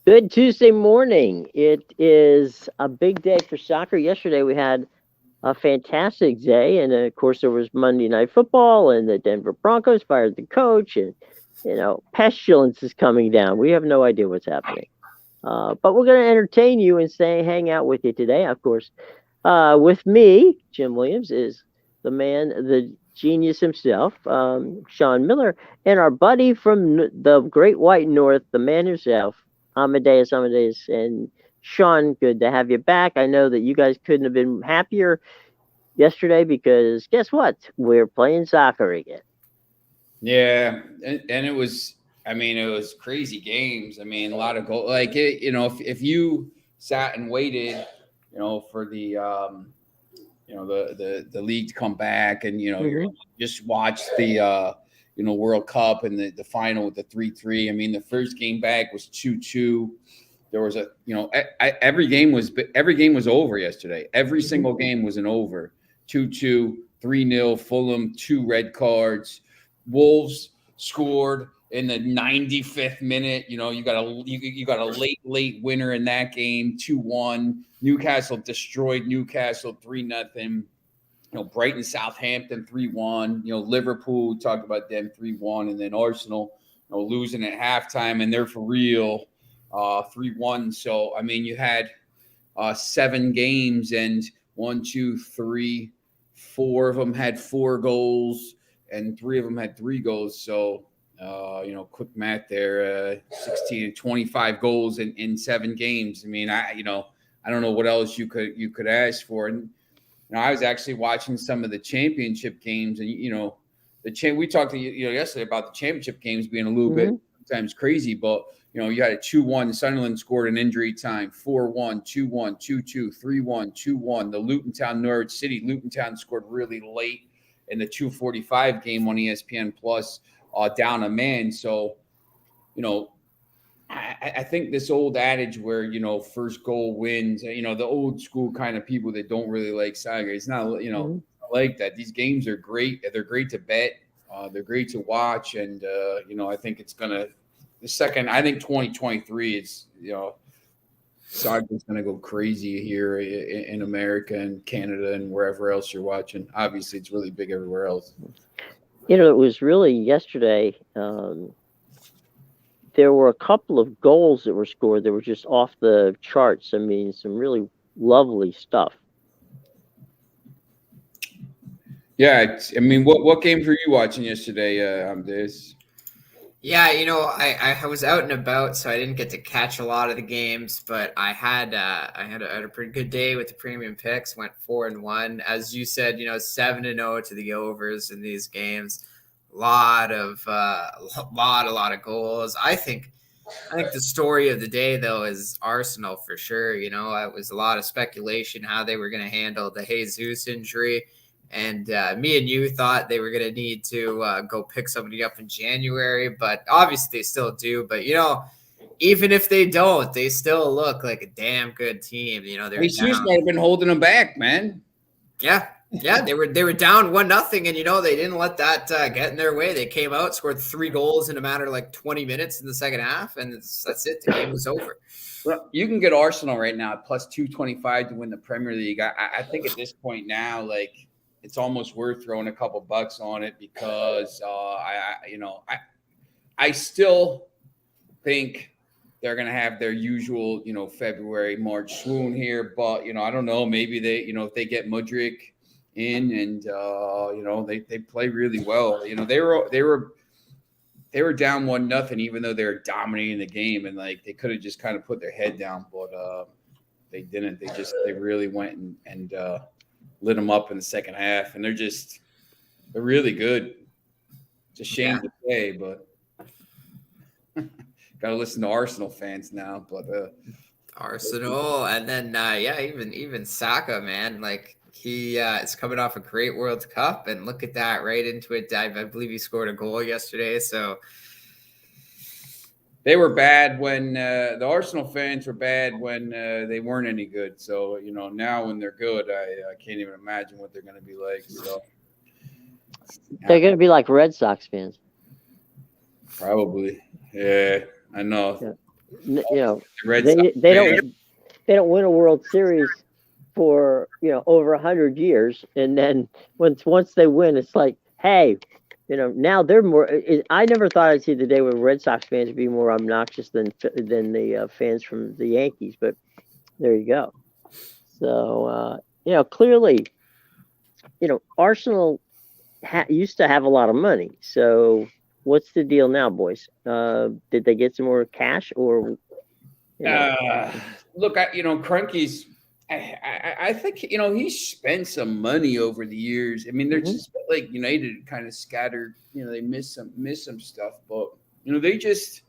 Good Tuesday morning. It is a big day for soccer. Yesterday we had a fantastic day, and of course there was Monday Night Football, and the Denver Broncos fired the coach, and pestilence is coming down. We have no idea what's happening, but we're going to entertain you and say hang out with you today. Of course, with me, Jim Williams is the man, the genius himself, Sean Miller, and our buddy from the Great White North, the man himself, Amadeus. And Sean, good to have you back. I know that you guys couldn't have been happier yesterday because guess what? We're playing soccer again. Yeah, and it was. I mean, it was crazy games. I mean, a lot of goal. Like it, if you sat and waited, for the league to come back, and you're Hmm. just watch the World Cup and the final with the 3-3. I mean, the first game back was 2-2. There was every game was over yesterday. Every single game was an over. 2-2, 3-0. Fulham, 2 red cards. Wolves scored in the 95th minute. You got a late winner in that game, 2-1. Newcastle destroyed Newcastle 3-0. Brighton, Southampton 3-1. Liverpool, talked about them 3-1, and then Arsenal, losing at halftime, and they're for real 3-1. So I mean, you had 7 games, and 4 of them had 4 goals, and 3 of them had 3 goals. So quick math there, 16 and 25 goals in 7 games. I mean, I don't know what else you could ask for. And I was actually watching some of the championship games, and we talked to yesterday about the championship games being a little bit sometimes crazy, but you had a 2-1. Sunderland scored in injury time, 4-1, 2-1, 2-2, 3-1, 2-1. The Luton Town Norwich City. Luton Town scored really late in the 2:45 game on ESPN Plus, down a man. So, I think this old adage where first goal wins. The old school kind of people that don't really like soccer. It's not like that. These games are great. They're great to bet. They're great to watch, and I think it's gonna. The second, I think 2023 is soccer's gonna go crazy here in America and Canada and wherever else you're watching. Obviously, it's really big everywhere else. It was really yesterday. There were a couple of goals that were scored that were just off the charts. I mean, some really lovely stuff. Yeah, I mean, what games were you watching yesterday? This. Yeah, I was out and about, so I didn't get to catch a lot of the games, but I had a pretty good day with the premium picks. Went 4-1, as you said. 7-0 to the overs in these games. A lot of goals. I think the story of the day, though, is Arsenal for sure. It was a lot of speculation how they were going to handle the Jesus injury. And me and you thought they were going to need to go pick somebody up in January, but obviously they still do. But, even if they don't, they still look like a damn good team. They're Jesus down. might have been holding them back, man. Yeah. Yeah, they were down 1-0, and they didn't let that get in their way. They came out, scored 3 goals in a matter of like 20 minutes in the second half, and that's it. The game was over. Well, you can get Arsenal right now at plus 225 to win the Premier League. I think at this point now, like, it's almost worth throwing a couple bucks on it because I still think they're going to have their usual February, March swoon here, but I don't know, maybe they if they get Mudryk in, and they play really well. They were down 1-0, even though they were dominating the game, and like they could have just kind of put their head down, but they didn't. They really went and lit them up in the second half, and they're really good. It's a shame to say, but got to listen to Arsenal fans now. But Arsenal, and then even Saka, man, like he is coming off a great World Cup, and look at that, right into it. I believe he scored a goal yesterday, so they were bad when the Arsenal fans were bad when they weren't any good. So now when they're good, I can't even imagine what they're going to be like. So They're going to be like Red Sox fans. Probably, yeah, I know. You know, The Red Sox they fan. don't win a World Series for over 100 years, and then once they win, it's like, hey, now they're more. I never thought I'd see the day where Red Sox fans would be more obnoxious than the fans from the Yankees, but there you go. So clearly, Arsenal used to have a lot of money. So what's the deal now, boys? Did they get some more cash, or Look, Kroenke's. I think he spent some money over the years. I mean, they're just like United, kind of scattered. They miss some stuff, but they just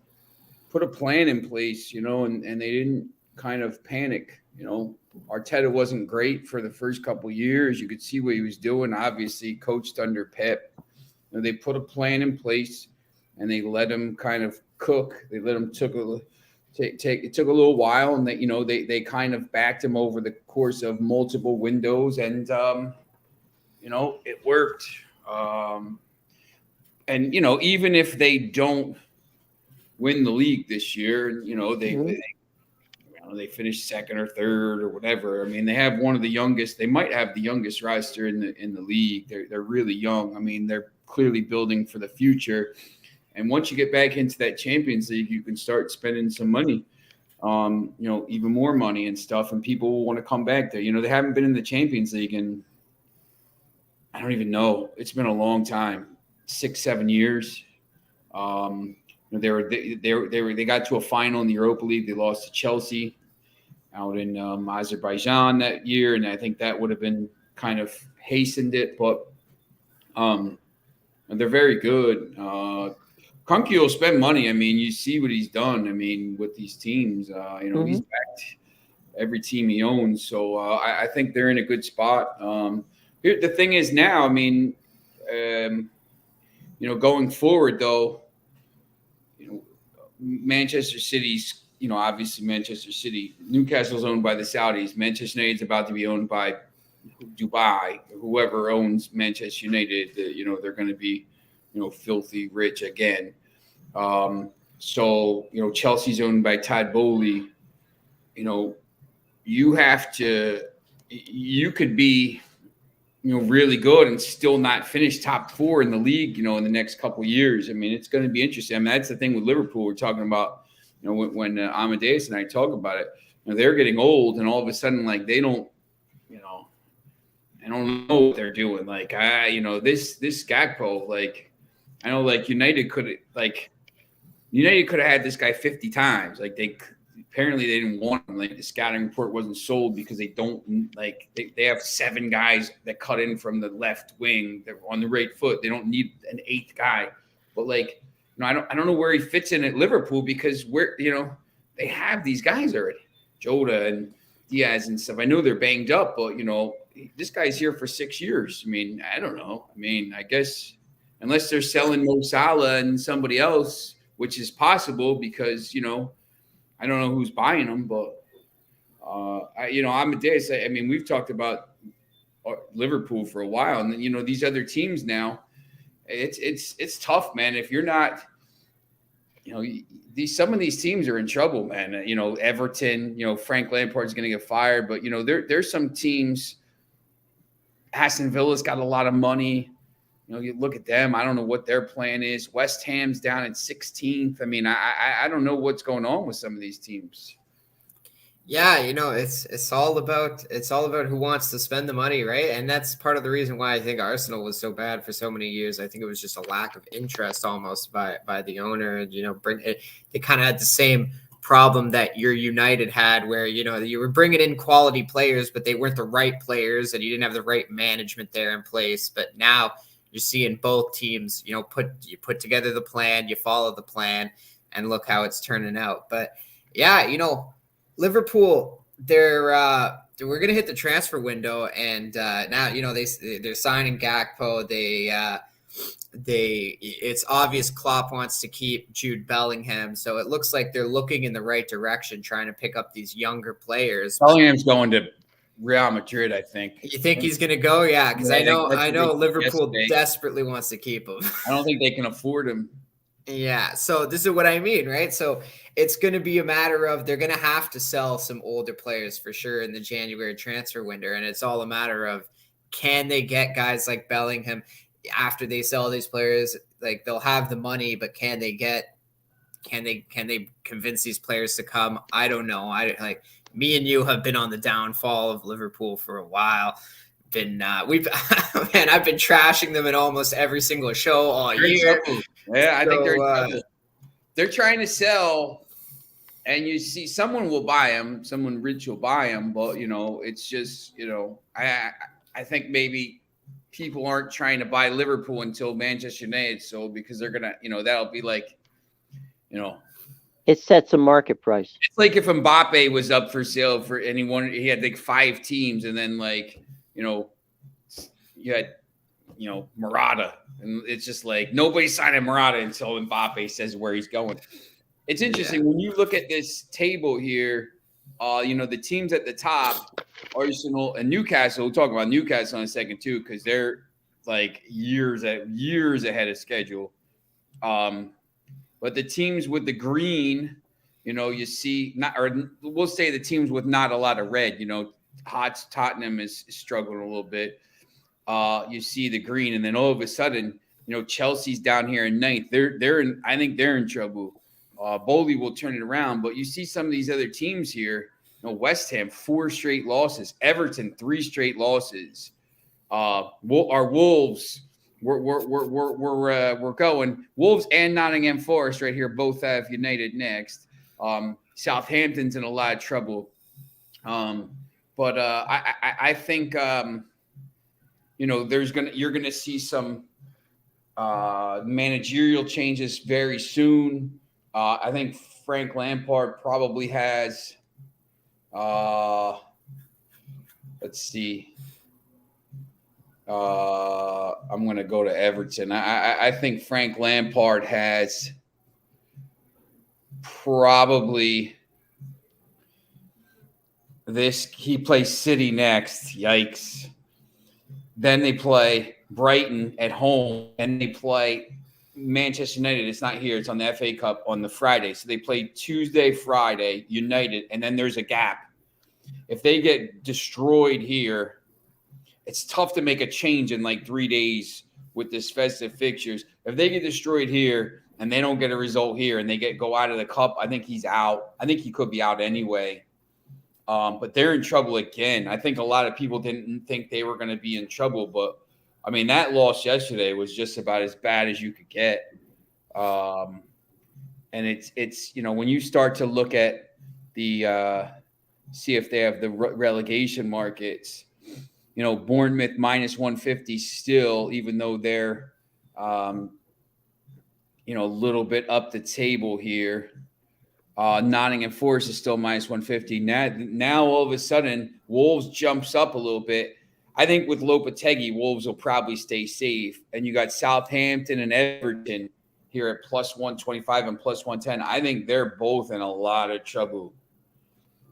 put a plan in place. And they didn't kind of panic. Arteta wasn't great for the first couple of years. You could see what he was doing. Obviously, coached under Pep. They put a plan in place, and they let him kind of cook. They let him it took a little while, and they kind of backed him over the course of multiple windows, and it worked. And even if they don't win the league this year, they finish second or third or whatever. I mean, they have one of the youngest. They might have the youngest roster in the league. They're really young. I mean, they're clearly building for the future. And once you get back into that Champions League, you can start spending some money, even more money and stuff, and people will want to come back there. They haven't been in the Champions League in, I don't even know. It's been a long time, 6-7 years. They got to a final in the Europa League. They lost to Chelsea out in Azerbaijan that year, and I think that would have been kind of hastened it. But they're very good. Kroenke will spend money. I mean, you see what he's done. I mean, with these teams, he's backed every team he owns. So I think they're in a good spot. The thing is now, I mean, going forward though, Manchester City's, obviously Manchester City, Newcastle's owned by the Saudis. Manchester United's about to be owned by Dubai. Whoever owns Manchester United, they're going to be, filthy rich again. So, Chelsea's owned by Todd Bowley. You could be, really good and still not finish top 4 in the league, in the next couple of years. I mean, it's going to be interesting. I mean, that's the thing with Liverpool. We're talking about, when Amadeus and I talk about it, they're getting old, and all of a sudden, like, they don't know what they're doing. Like, this Gakpo, like, I know, like, United could have had this guy 50 times. Like, apparently they didn't want him. Like, the scouting report wasn't sold because they don't, like, they have 7 guys that cut in from the left wing. They're on the right foot. They don't need an 8th guy. But, like, I don't know where he fits in at Liverpool, because they have these guys already, Jota and Diaz and stuff. I know they're banged up, but this guy's here for 6 years. I mean, I don't know. I mean, I guess unless they're selling Mo Salah and somebody else, which is possible, because I don't know who's buying them, but Amadeus. I mean, we've talked about Liverpool for a while, and then these other teams now. It's tough, man. If you're not, some of these teams are in trouble, man. Everton. Frank Lampard's going to get fired, but there's some teams. Aston Villa's got a lot of money. You look at them. I don't know what their plan is. West Ham's down in 16th. I mean, I don't know what's going on with some of these teams. Yeah, it's all about who wants to spend the money, right? And that's part of the reason why I think Arsenal was so bad for so many years. I think it was just a lack of interest almost by the owner. And they kind of had the same problem that your United had, where you were bringing in quality players, but they weren't the right players, and you didn't have the right management there in place. But now you're seeing both teams, put together the plan, you follow the plan, and look how it's turning out. But yeah, Liverpool, we're gonna hit the transfer window, and now they're signing Gakpo. It's obvious Klopp wants to keep Jude Bellingham, so it looks like they're looking in the right direction, trying to pick up these younger players. Bellingham's going to Real Madrid, I think. You think he's going to go? Yeah, because I know Liverpool desperately wants to keep him. I don't think they can afford him. Yeah, so this is what I mean, right? So it's going to be a matter of they're going to have to sell some older players for sure in the January transfer window, and it's all a matter of can they get guys like Bellingham after they sell these players? Like they'll have the money, but can they convince these players to come? I don't know. I like me and you have been on the downfall of Liverpool for a while. We've man, I've been trashing them in almost every single show all year. Yeah, I think they're in So, trouble. They're trying to sell, and you see someone will buy them, someone rich will buy them, but it's just I think maybe people aren't trying to buy Liverpool until Manchester United sold because they're gonna that'll be like It sets a market price. it's like if Mbappe was up for sale for anyone, he had like 5 teams, and then you had Murata, and it's just like nobody's signing Murata until Mbappe says where he's going. It's interesting when you look at this table here. The teams at the top, Arsenal and Newcastle. We'll talk about Newcastle in a second too, because they're like years ahead of schedule. But the teams with the green, you see we'll say the teams with not a lot of red. Tottenham is struggling a little bit. You see the green, and then all of a sudden, Chelsea's down here in 9th. I think they're in trouble. Bowley will turn it around, but you see some of these other teams here. West Ham 4 straight losses, Everton 3 straight losses. Our Wolves, we're going. Wolves and Nottingham Forest right here both have United next. Southampton's in a lot of trouble. But I think you're gonna see some managerial changes very soon. I think Frank Lampard probably has. Let's see. I'm going to go to Everton. I think Frank Lampard has probably this. He plays City next. Yikes. Then they play Brighton at home, and they play Manchester United. It's not here. It's on the FA Cup on the Friday. So they play Tuesday, Friday, United, and then there's a gap. If they get destroyed here, it's tough to make a change in like 3 days with this festive fixtures. If they get destroyed here and they don't get a result here and they go out of the cup, I think he's out. I think he could be out anyway. But they're in trouble again. I think a lot of people didn't think they were going to be in trouble, but I mean, that loss yesterday was just about as bad as you could get. And it's when you start to look at the see if they have the relegation markets, Bournemouth minus 150 still, even though they're a little bit up the table here. Nottingham Forest is still minus 150. Now all of a sudden, Wolves jumps up a little bit. I think with Lopetegui, Wolves will probably stay safe. And you got Southampton and Everton here at plus 125 and plus 110. I think they're both in a lot of trouble.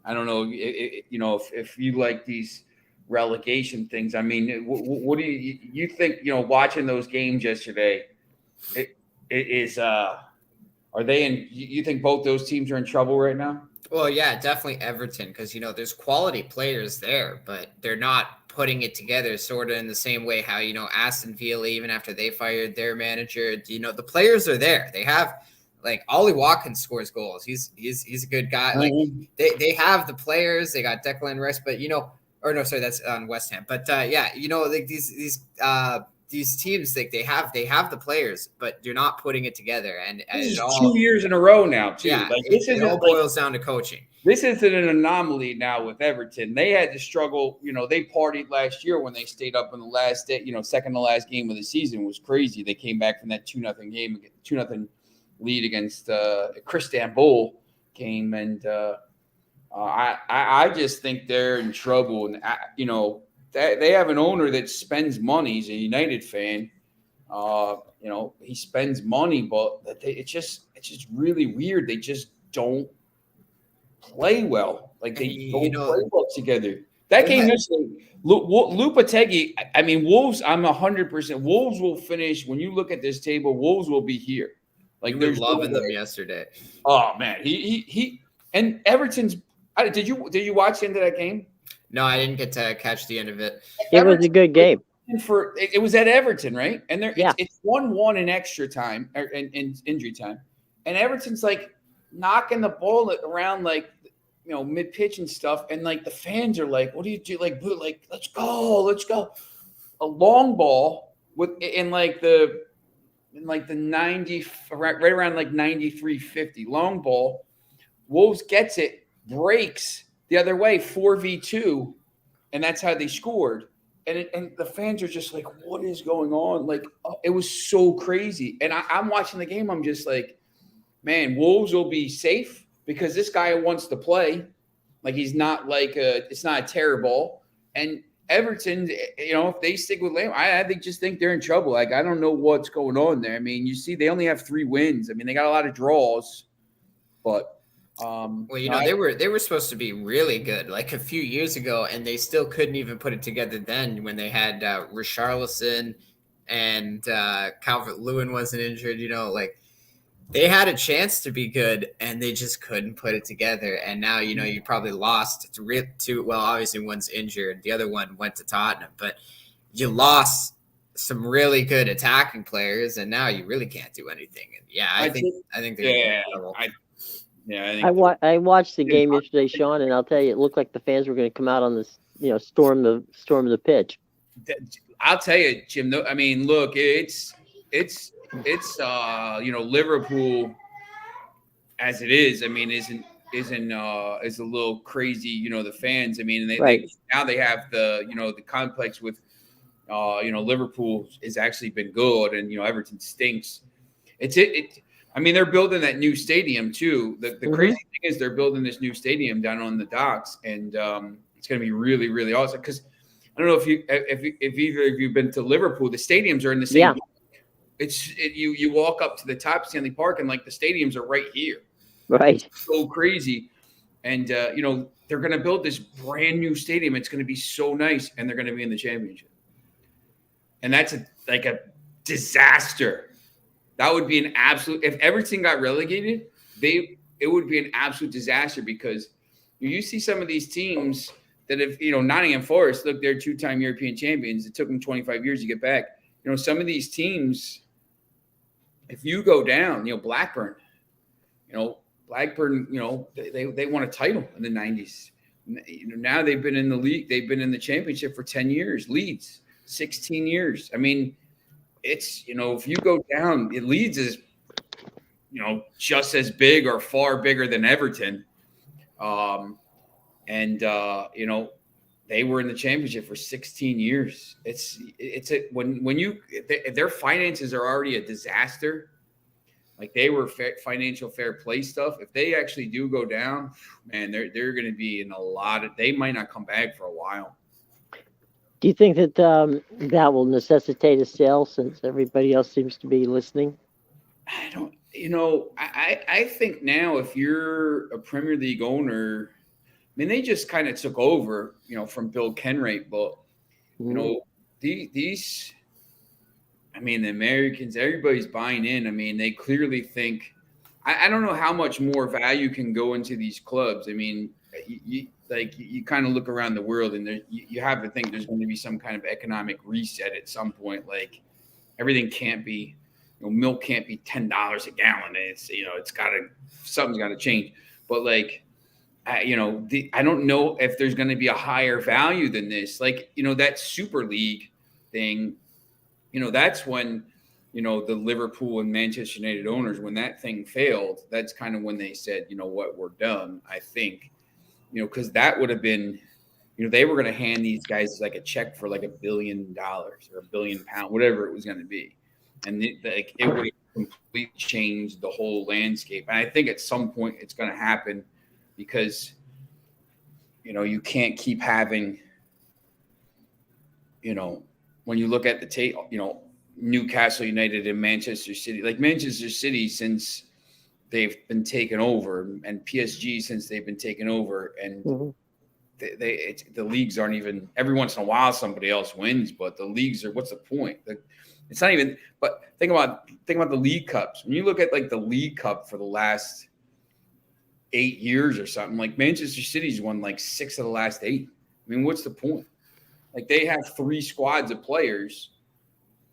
I don't know, if you like these relegation things. I mean, what do you think? Watching those games yesterday, are they in? You think both those teams are in trouble right now? Well, yeah, definitely Everton, because there's quality players there, but they're not putting it together sort of in the same way how Aston Villa, even after they fired their manager, the players are there. They have like Ollie Watkins scores goals. He's a good guy. Like they have the players. They got Declan Rice, but or no, sorry, that's on West Ham. But like these teams, like they have the players, but you're not putting it together. And this is 2 years in a row now, too. Yeah, like, it all boils down to coaching. This isn't an anomaly now with Everton. They had to struggle. They partied last year when they stayed up in the last day. Second to last game of the season was crazy. They came back from that 2-0 game, 2-0 lead against Istanbul game, and I just think they're in trouble. And they have an owner that spends money. He's a United fan. He spends money, but it's just really weird. They just don't play well. Like they don't play well together. That game yesterday, Lopetegui. Wolves. I'm 100%. Wolves will finish. When you look at this table, Wolves will be here. Like, You were there's loving no them way. yesterday. Oh man, he and Everton's. Did you watch the end of that game? No, I didn't get to catch the end of it. It was a good game. It was at Everton, right? And Yeah. it's 1-1 in extra time or in injury time, and Everton's like knocking the ball around like mid pitch and stuff, and like the fans are like, "What do you do?" Like, let's go. A long ball in like the 90 right around like 93-50 long ball. Wolves gets it, breaks the other way 4v2, and that's how they scored. And the fans are just like, what is going on? Like, it was so crazy. And I'm watching the game. I'm just like, man, Wolves will be safe because this guy wants to play. Like, he's not like it's not a terror ball. And Everton, if they stick with Lamb, I just think they're in trouble. Like, I don't know what's going on there. I mean, you see, they only have 3 wins. I mean, they got a lot of draws, but well, they were supposed to be really good like a few years ago, and they still couldn't even put it together then when they had Richarlison and Calvert-Lewin wasn't injured. Like they had a chance to be good, and they just couldn't put it together. And now you probably lost to well, obviously one's injured, the other one went to Tottenham, but you lost some really good attacking players, and now you really can't do anything. And I think they're in trouble. I watched the game yesterday, Sean, and I'll tell you, it looked like the fans were going to come out on this, storm the pitch. I'll tell you, Jim. I mean, look, it's Liverpool as it is. I mean, is a little crazy. The fans. I mean, they now they have the the complex with Liverpool has actually been good, and Everton stinks. I mean, they're building that new stadium too. The crazy thing is they're building this new stadium down on the docks, and it's going to be really, really awesome. Because I don't know if either of you've been to Liverpool. The stadiums are in the same. Yeah. You walk up to the top Stanley Park, and like the stadiums are right here. Right. It's so crazy, and they're going to build this brand new stadium. It's going to be so nice, and they're going to be in the championship. And that's a disaster. That would be an absolute. If Everton got relegated, it would be an absolute disaster because you see some of these teams that have, Nottingham Forest, look, they're 2-time European champions. It took them 25 years to get back. Some of these teams, if you go down, Blackburn, they won a title in the 90s. Now they've been in the league. They've been in the championship for 10 years. Leeds, 16 years. I mean, it's, if you go down, Leeds is, just as big or far bigger than Everton. They were in the championship for 16 years. Their finances are already a disaster. Like they were financial fair play stuff. If they actually do go down, man, they're going to be in a lot of, they might not come back for a while. Do you think that that will necessitate a sale since everybody else seems to be listening? I don't, I think now if you're a Premier League owner, I mean, they just kind of took over, from Bill Kenwright, but, these, I mean, the Americans, everybody's buying in. I mean, they clearly think, I don't know how much more value can go into these clubs. I mean, you kind of look around the world and you have to think there's going to be some kind of economic reset at some point. Like everything can't be, milk can't be $10 a gallon. It's, something's got to change. But like, I don't know if there's going to be a higher value than this. Like, that Super League thing, that's when, the Liverpool and Manchester United owners, when that thing failed, that's kind of when they said, we're done, I think. Because that would have been, they were going to hand these guys like a check for like $1 billion or £1 billion, whatever it was going to be. And it would have completely changed the whole landscape. And I think at some point it's going to happen because, you can't keep having, when you look at the tape, Newcastle United and Manchester City, like Manchester City, since they've been taken over, and PSG since they've been taken over, and the leagues aren't even. Every once in a while, somebody else wins, but the leagues are. What's the point? It's not even. But think about the League Cups. When you look at like the League Cup for the last 8 years or something, like Manchester City's won like 6 of the last 8. I mean, what's the point? Like they have 3 squads of players.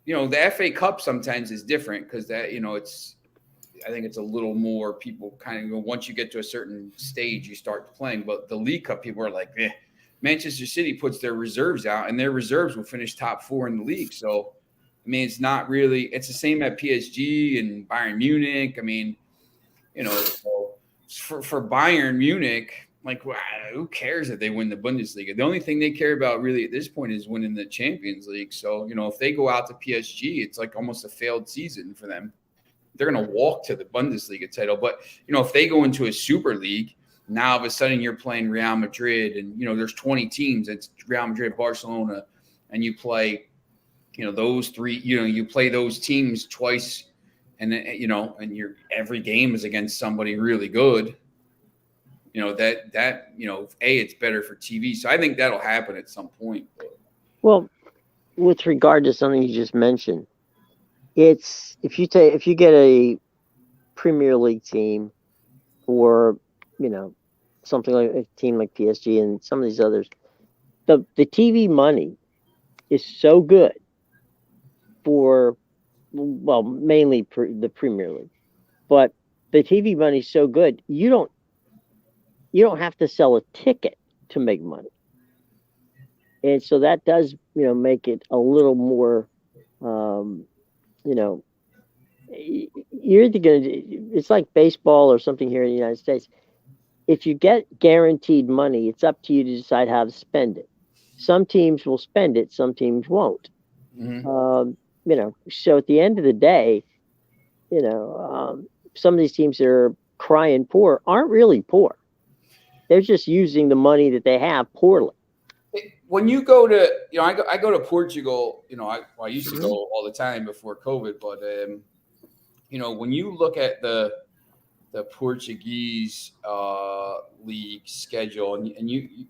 You know, the FA Cup sometimes is different because that, you know, I think it's a little more people kind of go, once you get to a certain stage, you start playing. But the League Cup, people are like, Manchester City puts their reserves out, and their reserves will finish top 4 in the league. So, I mean, it's not really – it's the same at PSG and Bayern Munich. I mean, you know, so for Bayern Munich, like, who cares if they win the Bundesliga? The only thing they care about really at this point is winning the Champions League. So, you know, if they go out to PSG, it's like almost a failed season for them. They're going to walk to the Bundesliga title. But, you know, if they go into a Super League, now all of a sudden you're playing Real Madrid and, you know, there's 20 teams. It's Real Madrid, Barcelona, and you play, you know, those 3, you know, you play those teams twice and, you know, and every game is against somebody really good. You know, that, you know, it's better for TV. So I think that'll happen at some point. Well, with regard to something you just mentioned, it's if you get a Premier League team or, you know, something like a team like PSG and some of these others, the TV money is so good for, well, mainly the Premier League, but the TV money is so good you don't have to sell a ticket to make money, and so that does, you know, make it a little more. You know, you're either going to, it's like baseball or something here in the United States. If you get guaranteed money, it's up to you to decide how to spend it. Some teams will spend it, some teams won't. Mm-hmm. You know, so at the end of the day, you know, some of these teams that are crying poor aren't really poor. They're just using the money that they have poorly. When you go to, you know, I go to Portugal, you know, I used to go all the time before COVID, but, you know, when you look at the Portuguese league schedule and you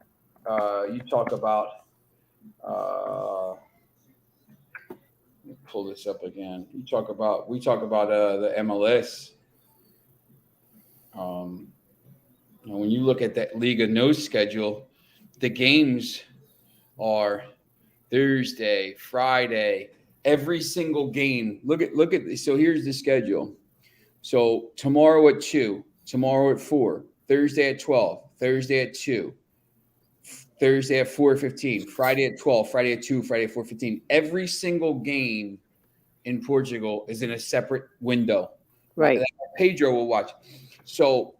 talk about, let me pull this up again. We talk about the MLS. You know, when you look at that Liga NOS schedule, the games are Thursday, Friday, every single game. Look at this. So here's the schedule. So tomorrow at 2, tomorrow at 4, Thursday at 12, Thursday at 2, Thursday at 4:15, Friday at 12, Friday at 2, Friday at 4:15. Every single game in Portugal is in a separate window. Right. Pedro will watch. So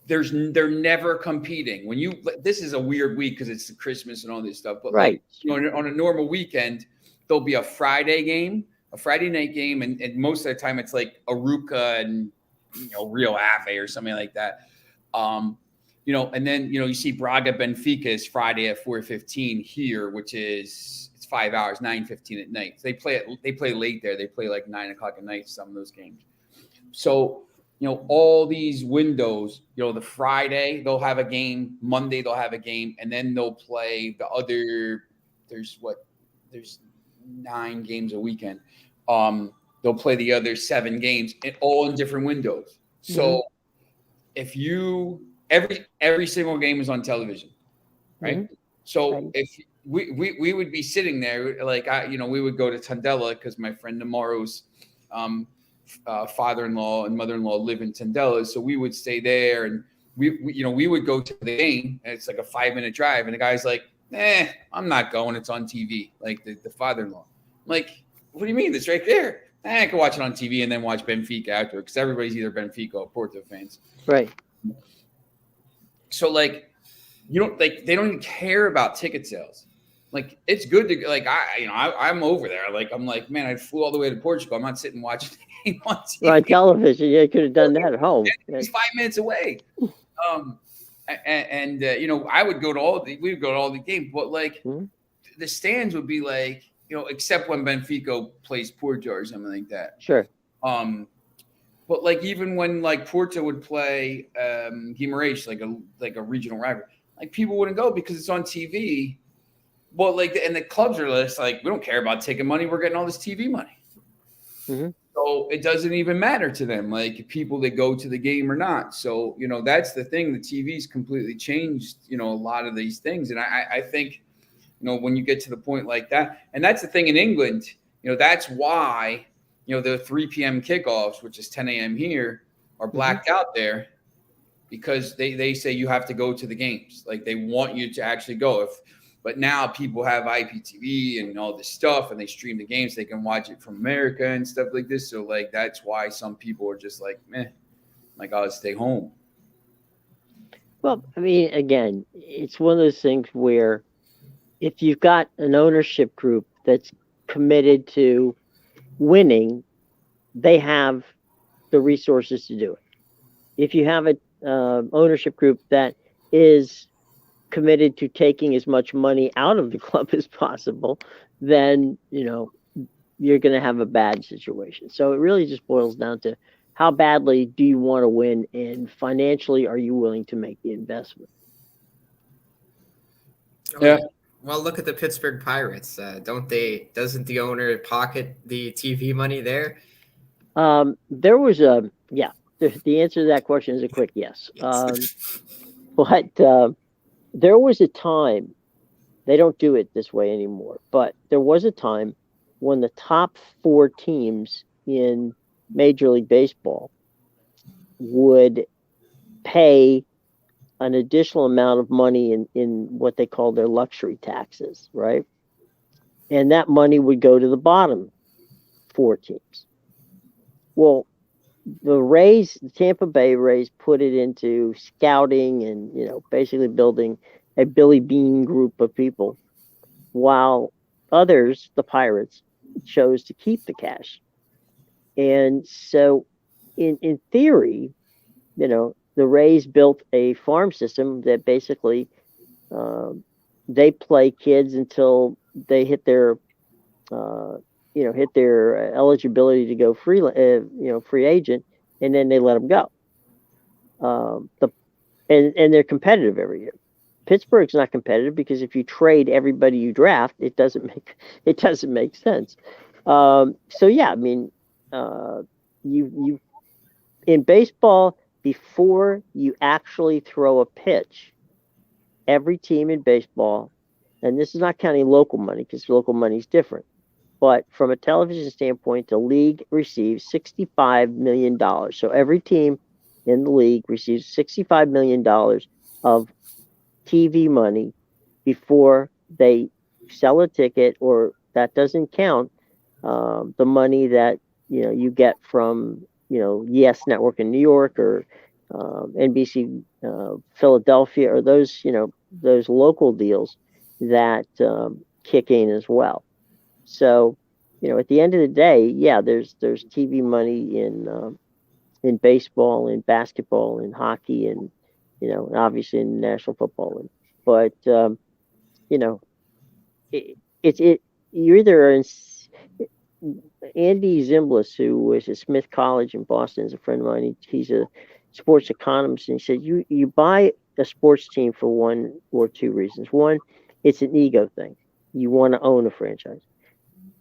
they're never competing. This is a weird week because it's Christmas and all this stuff. But right, like, you know, on a normal weekend, there'll be a Friday game, a Friday night game, and most of the time it's like Aruca and, you know, Rio Ave or something like that. You know, and then, you know, you see Braga Benfica is Friday at 4:15 here, which is it's 5 hours, 9:15 at night. So they play late there. They play like 9 o'clock at night, some of those games. So, you know, all these windows, you know, the Friday they'll have a game, Monday they'll have a game, and then they'll play the other, there's 9 games a weekend. They'll play the other 7 games and all in different windows. So if you every single game is on television, right? So if we would be sitting there, like we would go to Tondela because my friend Amaro's father-in-law and mother-in-law live in Tondela, so we would stay there, and we would go to the game, and it's like a 5-minute drive, and the guy's like, I'm not going, it's on TV, like the father-in-law. I'm like, what do you mean? It's right there. I can watch it on TV and then watch Benfica after, because everybody's either Benfica or Porto fans. Right. So like, they don't even care about ticket sales. Like, it's good to, like, I'm over there. Like, I'm like, man, I flew all the way to Portugal. I'm not sitting watching the game on TV. On television. Yeah, you could have done that at home. It's 5 minutes away. I would go to we would go to all the games, but like the stands would be like, except when Benfica plays Porto or something like that. Sure. But like, even when like Porto would play Guimarães, like a regional rival, like people wouldn't go because it's on TV. Well, like, and the clubs are just like, we don't care about taking money. We're getting all this TV money. Mm-hmm. So it doesn't even matter to them, like people that go to the game or not. So, that's the thing. The TV's completely changed, a lot of these things. And I think, when you get to the point like that, and that's the thing in England, that's why, the 3 p.m. kickoffs, which is 10 a.m. here, are blacked out there, because they say you have to go to the games. Like, they want you to actually go. But now people have IPTV and all this stuff, and they stream the games. They can watch it from America and stuff like this. So, like, that's why some people are just like, meh, like, I'll stay home. Well, I mean, again, it's one of those things where if you've got an ownership group that's committed to winning, they have the resources to do it. If you have a ownership group that is committed to taking as much money out of the club as possible, then you're going to have a bad situation. So it really just boils down to how badly do you want to win, and financially are you willing to make the investment? Yeah. Well, look at the Pittsburgh Pirates. Doesn't the owner pocket the TV money there? There was the answer to that question is a quick yes. But there was a time, they don't do it this way anymore, but there was a time when the top 4 teams in Major League Baseball would pay an additional amount of money in what they call their luxury taxes, right? And that money would go to the bottom 4 teams. Well, the Tampa Bay Rays put it into scouting and, basically building a Billy Bean group of people, while others, the Pirates, chose to keep the cash. And so in theory, the Rays built a farm system that basically they play kids until they hit their eligibility to go free agent, and then they let them go. And they're competitive every year. Pittsburgh's not competitive because if you trade everybody you draft, it doesn't make sense. So yeah, I mean, you in baseball, before you actually throw a pitch, every team in baseball, and this is not counting local money because local money is different, but from a television standpoint, the league receives $65 million. So every team in the league receives $65 million of TV money before they sell a ticket, or that doesn't count the money that you get from Yes Network in New York, or NBC Philadelphia, or those local deals that kick in as well. So at the end of the day, yeah, there's TV money in baseball, in basketball, in hockey, and obviously in National Football League. But you're either in. Andy Zimbalist, who was at Smith College in Boston, is a friend of mine. He's a sports economist, and he said you buy a sports team for one or two reasons. One, it's an ego thing. You want to own a franchise.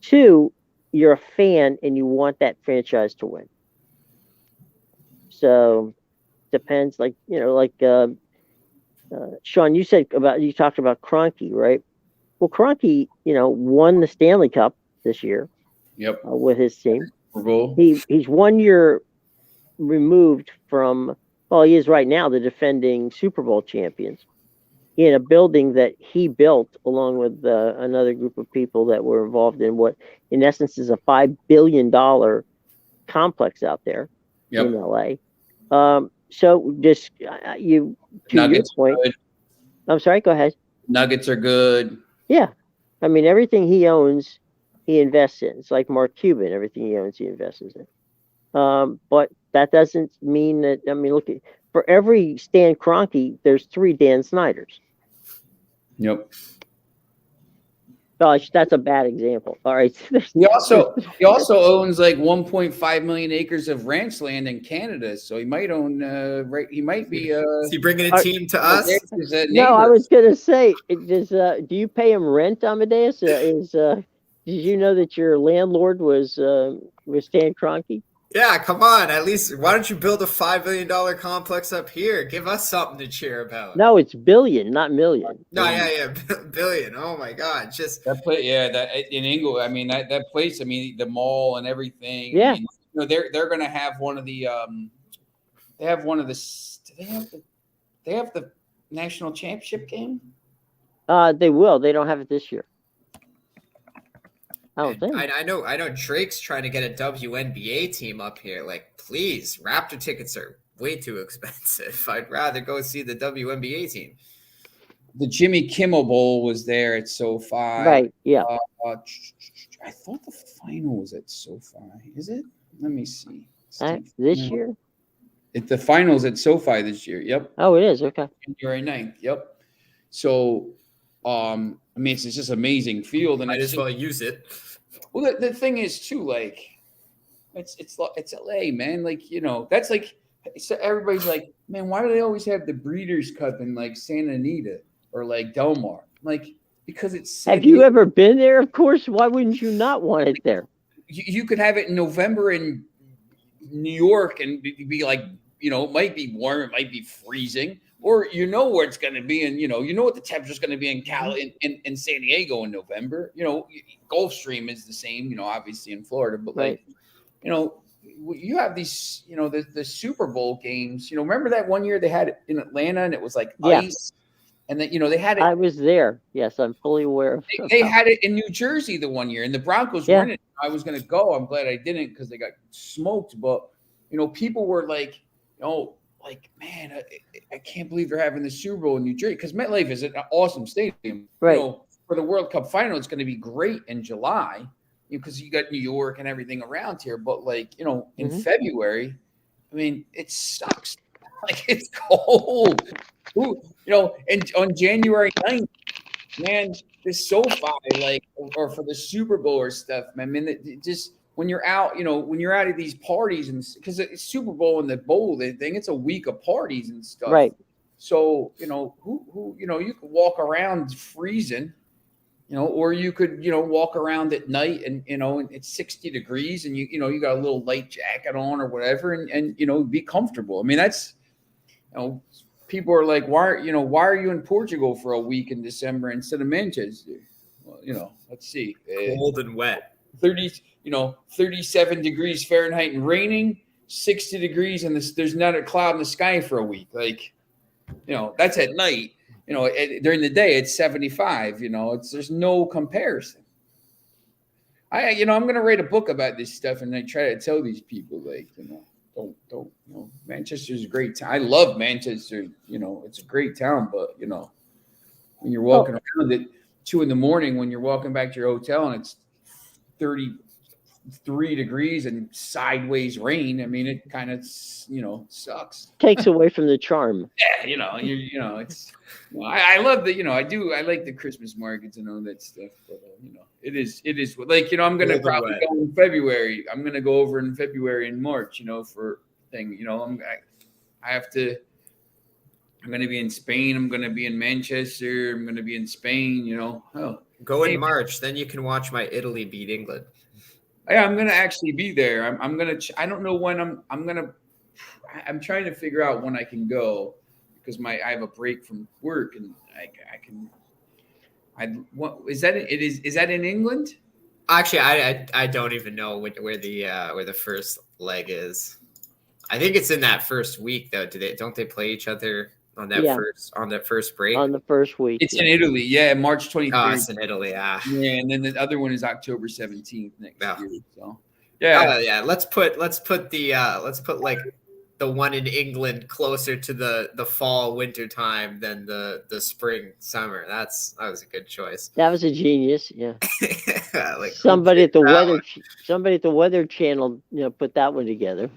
Two, you're a fan and you want that franchise to win. So depends, Sean, you talked about Kroenke, right? Well, Kroenke, won the Stanley Cup this year. Yep. With his team. Cool. He's 1 year removed from, well, he is right now the defending Super Bowl champions, in a building that he built along with another group of people that were involved in what, in essence, is a $5 billion complex out there in LA. So just to Nuggets your point, I'm sorry, go ahead. Nuggets are good. Yeah. I mean, everything he owns, he invests in. It's like Mark Cuban. Everything he owns, he invests in. But that doesn't mean that, I mean, look, for every Stan Kroenke, there's 3 Dan Snyders. Yep. Gosh, that's a bad example. All right. He also owns like 1.5 million acres of ranch land in Canada, so he might own right. He might be. Is he bringing a team to us? No, I was gonna say, do you pay him rent, Amadeus? Did you know that your landlord was Stan Kroenke? Yeah, come on. At least, why don't you build a $5 billion complex up here? Give us something to cheer about. No, it's billion, not million. No, yeah, billion. Oh my God, just that place. Yeah, that in England. I mean, that place. I mean, the mall and everything. Yeah, I mean, you know, they're going to have one of the. They have one of the. Do they have the national championship game? They will. They don't have it this year. I don't think. I know Drake's trying to get a WNBA team up here. Like, please, Raptor tickets are way too expensive. I'd rather go see the WNBA team. The Jimmy Kimmel Bowl was there at SoFi. Right, yeah. I thought the final was at SoFi. Is it? Let me see. This year? The finals at SoFi this year. Yep. Oh, it is. Okay. January 9th. Yep. So, I mean, it's just amazing field, and I just want to use it. Well, the thing is too, like, it's LA, man. Like, you know, that's like, so everybody's like, man, why do they always have the Breeders' Cup in like Santa Anita or like Del Mar? Like, because it's. Have you ever been there? Of course. Why wouldn't you not want it there? You could have it in November in New York and be like, you know, it might be warm, it might be freezing, or you know where it's going to be, and you know what the temperature is going to be in Cali in San Diego in November. You know, Gulfstream is the same, you know, obviously in Florida, but like, you know, you have these, you know, the Super Bowl games. You know, remember that one year they had it in Atlanta and it was like ice, and that, you know, they had it. I was there. Yes, I'm fully aware of. They had it in New Jersey the one year, and the Broncos were in it. I was going to go. I'm glad I didn't because they got smoked. But you know, people were like, you know, like, man, I can't believe they're having the Super Bowl in New Jersey, because MetLife is an awesome stadium. Right. You know, for the World Cup final, it's going to be great in July, because you got New York and everything around here. But like, you know, in February, I mean, it sucks. Like, it's cold. Ooh, you know, and on January 9th, man, this SoFi, like, or for the Super Bowl or stuff, man, I mean, it just. When you're out, you know, when you're out at these parties, and because it's Super Bowl and the bowl thing, it's a week of parties and stuff. Right. So, you know, who, you know, you could walk around freezing, you know, or you could, you know, walk around at night and, you know, and it's 60 degrees and you know, you got a little light jacket on or whatever, and, you know, be comfortable. I mean, that's, you know, people are like, why are you in Portugal for a week in December instead of Manchester? Well, you know, let's see. Cold and wet. 37 degrees Fahrenheit and raining, 60 degrees, and there's not a cloud in the sky for a week. Like, you know, that's at night. You know, during the day it's 75. You know, there's no comparison. I'm going to write a book about this stuff, and I try to tell these people, like, you know, don't, you know, Manchester's a great town. I love Manchester. You know, it's a great town, but you know, when you're walking around at 2 a.m, when you're walking back to your hotel and it's 33 degrees and sideways rain, I mean, it kind of, you know, sucks. Takes away from the charm. Yeah, you know, you know, it's. You know, I love the, you know, I like the Christmas markets and all that stuff, but you know, it is like, you know, I'm gonna probably go in February. I'm gonna go over in February and March, you know, for thing. You know, I have to. I'm going to be in Spain. I'm going to be in Manchester. I'm going to be in Spain, you know. Go in March. Then you can watch my Italy beat England. Yeah, I'm going to actually be there. I'm going to, I don't know when I'm trying to figure out when I can go, because I have a break from work, and is that in England? Actually, I don't even know where the first leg is. I think it's in that first week though. Don't they play each other on that first break? On the first week. It's in Italy, yeah, March 23rd. Oh, it's in Italy, Yeah, and then the other one is October 17th next year. So yeah. Let's put like the one in England closer to the fall winter time than the spring summer. That was a good choice. That was a genius, yeah. Like, somebody at the Weather Channel, you know, put that one together.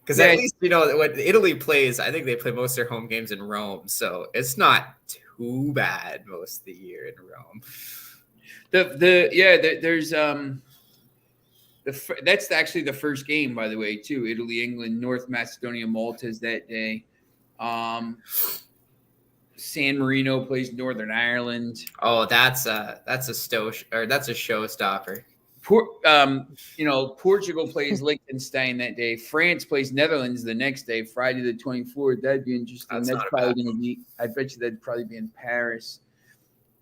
Because at least, you know, when Italy plays, I think they play most of their home games in Rome, so it's not too bad most of the year in Rome. There's that's actually the first game, by the way, too. Italy, England, North Macedonia, Malta is that day. San Marino plays Northern Ireland. Oh, that's a showstopper. Portugal plays Liechtenstein that day. France plays Netherlands the next day, Friday the 24th. That'd be interesting. That's probably going to be. I bet you that'd probably be in Paris.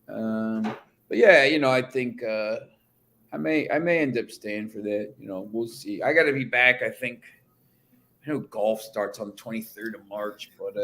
But yeah, I think I may end up staying for that. We'll see. I got to be back. I think. I know golf starts on the 23rd of March, but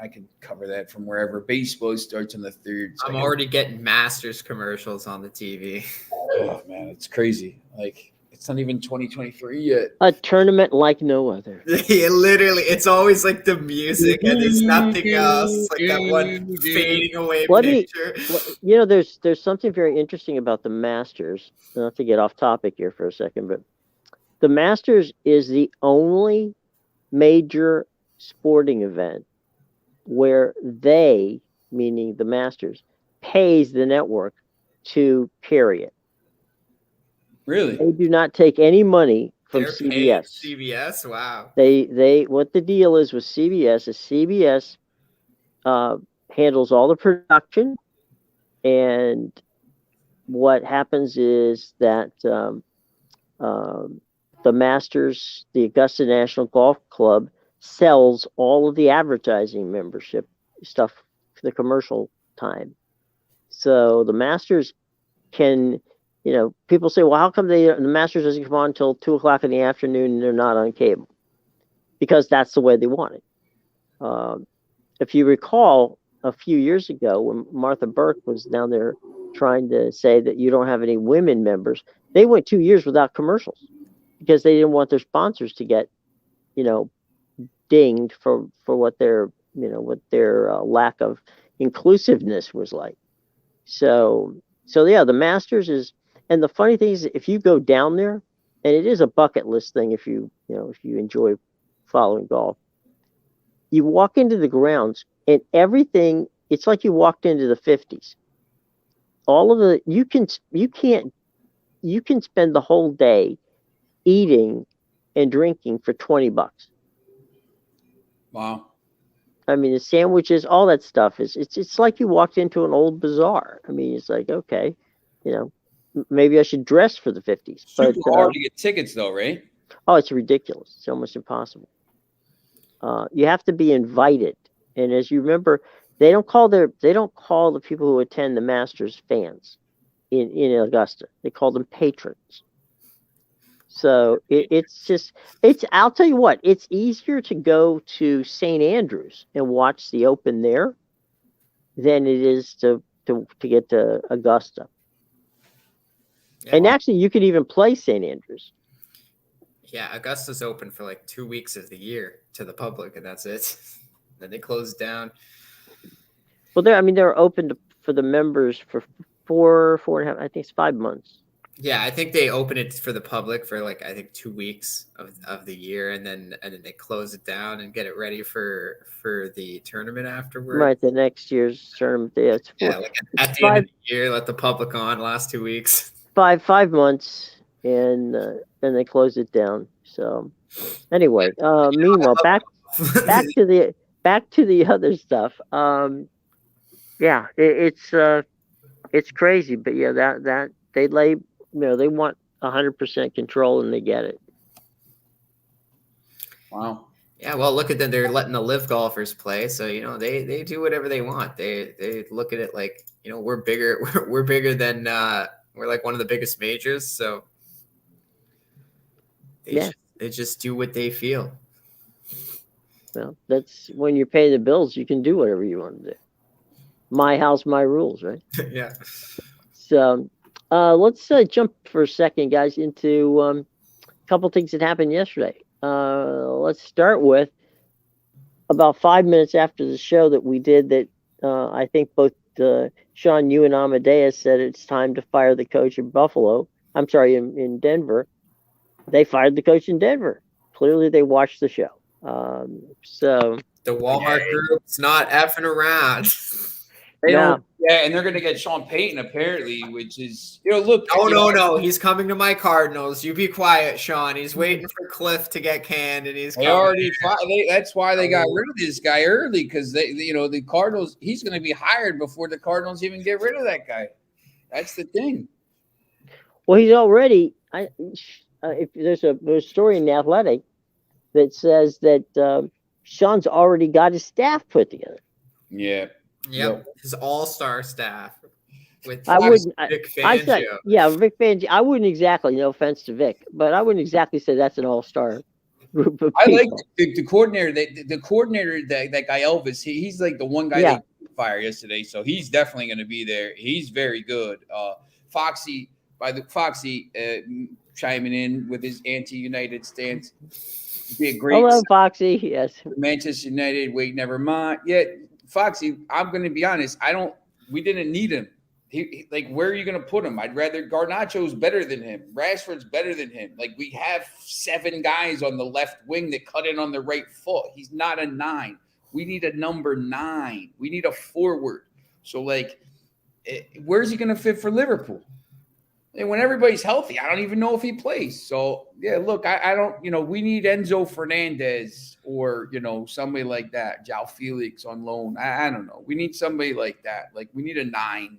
I can cover that from wherever. Baseball starts on the 3rd. So I'm already getting Masters commercials on the TV. Oh, man, it's crazy. Like, it's not even 2023 yet. A tournament like no other. Yeah, literally, it's always like the music and there's nothing else. Like that one fading away picture. There's something very interesting about the Masters. Not to get off topic here for a second, but the Masters is the only major sporting event where they, meaning the Masters, pays the network to carry it. Really? They do not take any money from CBS. CBS, wow. They what the deal is with CBS is CBS handles all the production, and what happens is that the Masters, the Augusta National Golf Club, sells all of the advertising membership stuff for the commercial time. So the Masters can, people say, well, how come the Masters doesn't come on until 2:00 in the afternoon and they're not on cable? Because that's the way they want it. If you recall, a few years ago when Martha Burke was down there trying to say that you don't have any women members, they went 2 years without commercials because they didn't want their sponsors to get, dinged for what their lack of inclusiveness was like. So yeah, the Masters is, and the funny thing is, if you go down there, and it is a bucket list thing if you enjoy following golf, you walk into the grounds and everything, it's like you walked into the 50s. All of the you can spend the whole day eating and drinking for $20. Wow. I mean, the sandwiches, all that stuff it's like you walked into an old bazaar. I mean, it's like, okay, maybe I should dress for the 50s. Super hard to get tickets though, right? Oh, it's ridiculous. It's almost impossible. You have to be invited. And as you remember, they don't call the people who attend the Masters fans in Augusta. They call them patrons. So I'll tell you what, it's easier to go to St. Andrews and watch the Open there than it is to get to Augusta. Yeah. And actually, you could even play St. Andrews. Yeah, Augusta's open for like 2 weeks of the year to the public, and that's it. Then they close down. Well, they're open for the members for 4.5, I think it's 5 months. Yeah, I think they open it for the public for 2 weeks of the year, and then they close it down and get it ready for the tournament afterward. Right, the next year's tournament. Yeah, at the end of the year, let the public on last 2 weeks. 5 months, and then they close it down. So anyway, meanwhile, back to the other stuff. Yeah, it's crazy, but yeah, that they lay. They want 100% control, and they get it. Wow. Yeah, well, look at them. They're letting the live golfers play, so they do whatever they want. They look at it like we're bigger. We're bigger than we're like one of the biggest majors. So they just do what they feel. Well, that's when you're paying the bills. You can do whatever you want to do. My house, my rules, right? Yeah. So. Let's jump for a second, guys, into a couple things that happened yesterday. Let's start with about 5 minutes after the show that we did that I think both Sean, you and Amadeus said it's time to fire the coach in in Denver. They fired the coach in Denver. Clearly, they watched the show. So the Walmart group's not effing around. They No. don't. Yeah, and they're going to get Sean Payton apparently, which is look. No. He's coming to my Cardinals. You be quiet, Sean. He's waiting for Cliff to get canned, and he's They coming. already. That's why they got rid of this guy early because the Cardinals. He's going to be hired before the Cardinals even get rid of that guy. That's the thing. Well, he's already. If there's a story in the Athletic that says that Sean's already got his staff put together. Yeah. Yep. His all-star staff with Vic Fangio. Vic Fangio. I wouldn't exactly. No offense to Vic, but I wouldn't exactly say that's an all-star group of people. I like the coordinator. The coordinator that guy Elvis. He's like the one guy they fired yesterday, so he's definitely going to be there. He's very good. Foxy chiming in with his anti-United stance. Be a great. Hello, Foxy. Yes. Manchester United. Wait, never mind. Yeah, Foxy. I'm going to be honest. We didn't need him. He where are you going to put him? I'd rather Garnacho's better than him. Rashford's better than him. Like, we have 7 guys on the left wing that cut in on the right foot. He's not a 9. We need a number 9. We need a forward. So, where's he going to fit for Liverpool? And when everybody's healthy, I don't even know if he plays. So, yeah, look, I don't, we need Enzo Fernandez or, somebody like that. João Felix on loan. I don't know. We need somebody like that. Like, we need a 9.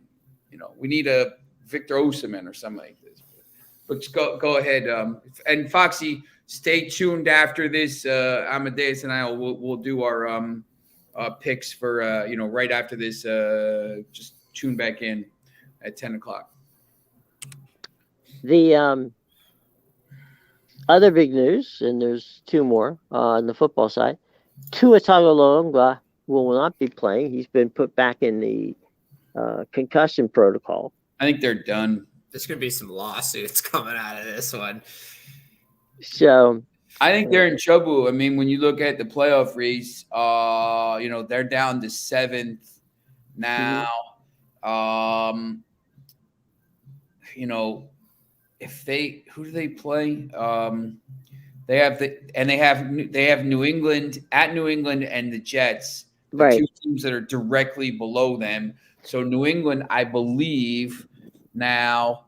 We need a Victor Osimhen or something like this. But just go ahead. And Foxy, stay tuned after this. Amadeus and I we'll do our picks for, right after this. Just tune back in at 10 o'clock. The other big news, and there's 2 more on the football side. Tua Tagovailoa will not be playing. He's been put back in the concussion protocol. I think they're done. There's going to be some lawsuits coming out of this one. So I think they're in trouble. I mean, when you look at the playoff race, they're down to 7th now. Mm-hmm. Who do they play? They have New England and the Jets, the right. 2 teams that are directly below them. So New England, I believe now,